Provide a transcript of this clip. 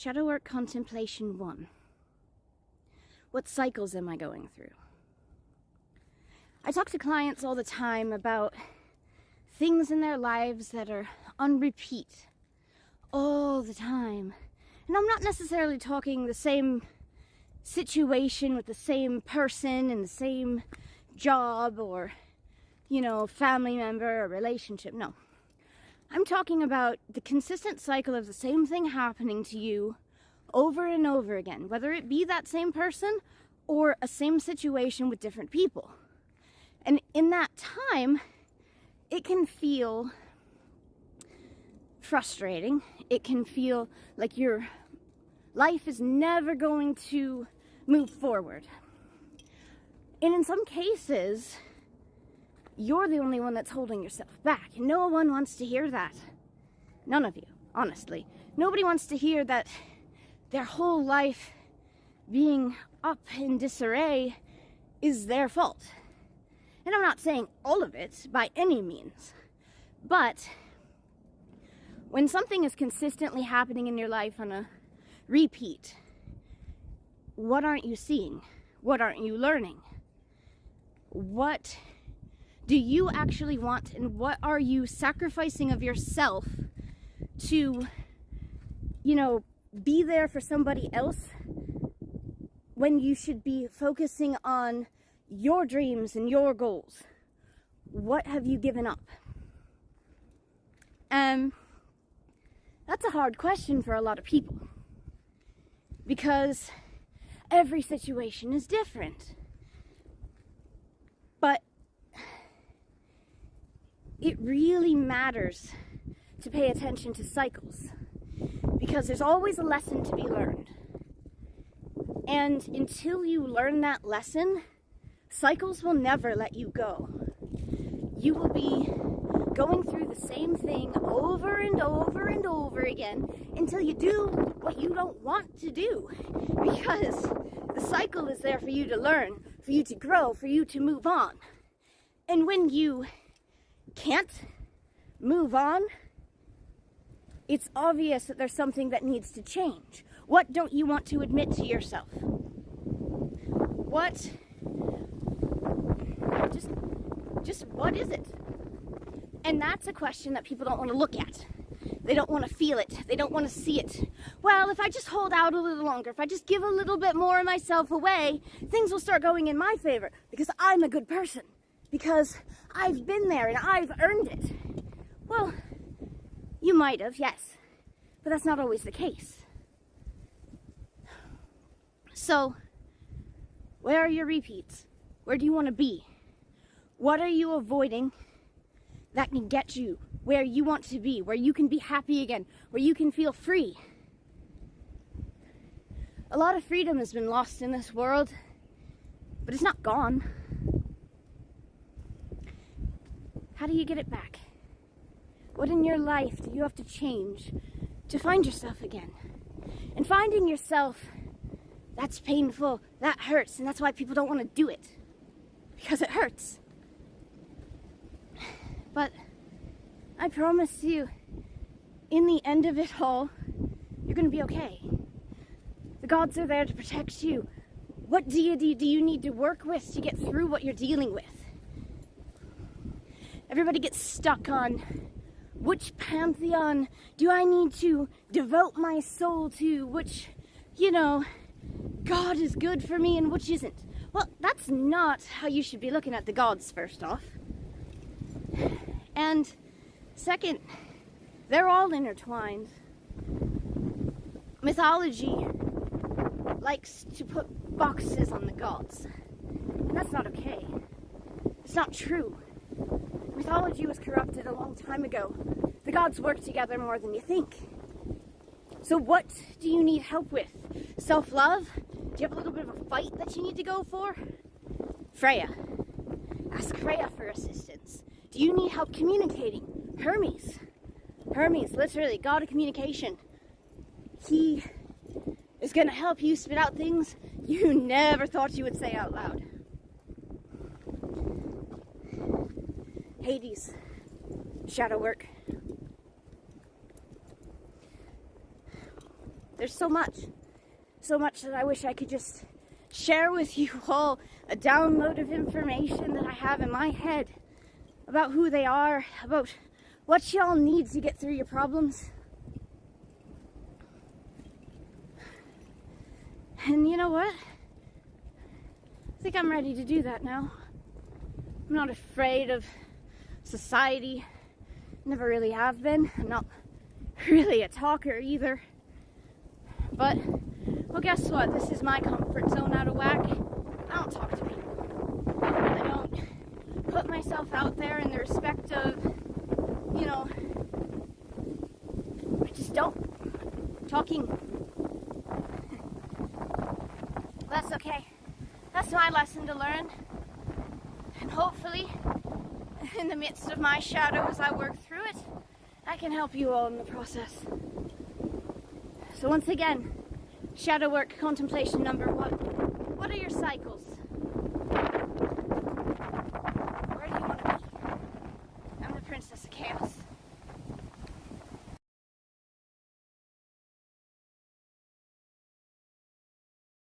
Shadow Work Contemplation 1. What cycles am I going through? I talk to clients all the time about things in their lives that are on repeat all the time. And I'm not necessarily talking the same situation with the same person and the same job or, family member or relationship. No. I'm talking about the consistent cycle of the same thing happening to you over and over again, whether it be that same person or a same situation with different people. And in that time, it can feel frustrating. It can feel like your life is never going to move forward. And in some cases, you're the only one that's holding yourself back. No one wants to hear that. None of you, honestly. Nobody wants to hear that their whole life being up in disarray is their fault. And I'm not saying all of it by any means. But when something is consistently happening in your life on a repeat, what aren't you seeing? What aren't you learning? What do you actually want, and what are you sacrificing of yourself to, be there for somebody else when you should be focusing on your dreams and your goals? What have you given up? That's a hard question for a lot of people because every situation is different. But it really matters to pay attention to cycles because there's always a lesson to be learned. And until you learn that lesson, cycles will never let you go. You will be going through the same thing over and over and over again until you do what you don't want to do, because the cycle is there for you to learn, for you to grow, for you to move on. And when you can't move on, it's obvious that there's something that needs to change. What don't you want to admit to yourself? Just what is it? And that's a question that people don't want to look at. They don't want to feel it. They don't want to see it. Well, if I just hold out a little longer, if I just give a little bit more of myself away, things will start going in my favor because I'm a good person. Because I've been there and I've earned it. Well, you might have, yes. But that's not always the case. So, where are your repeats? Where do you want to be? What are you avoiding that can get you where you want to be, where you can be happy again, where you can feel free? A lot of freedom has been lost in this world, but it's not gone. How do you get it back? What in your life do you have to change to find yourself again? And finding yourself, that's painful, that hurts, and that's why people don't want to do it. Because it hurts. But I promise you, in the end of it all, you're going to be okay. The gods are there to protect you. What deity do you need to work with to get through what you're dealing with? Everybody gets stuck on which pantheon do I need to devote my soul to, which, God is good for me and which isn't. Well, that's not how you should be looking at the gods, first off. And second, they're all intertwined. Mythology likes to put boxes on the gods, and that's not okay. It's not true. Mythology was corrupted a long time ago. The gods work together more than you think. So what do you need help with? Self-love? Do you have a little bit of a fight that you need to go for? Freya. Ask Freya for assistance. Do you need help communicating? Hermes. Hermes, literally, god of communication. He is going to help you spit out things you never thought you would say out loud. Hades. Shadow work. There's so much that I wish I could just share with you all, a download of information that I have in my head about who they are, about what y'all need to get through your problems. And you know what? I think I'm ready to do that now. I'm not afraid of society. Never really have been. I'm not really a talker either. But, well, guess what? This is my comfort zone out of whack. I don't talk to people. I don't put myself out there in the respect of, you know, I just don't. Talking. That's okay. That's my lesson to learn. And hopefully, in the midst of my shadow as I work through it, I can help you all in the process. So once again, shadow work, contemplation number one. What are your cycles?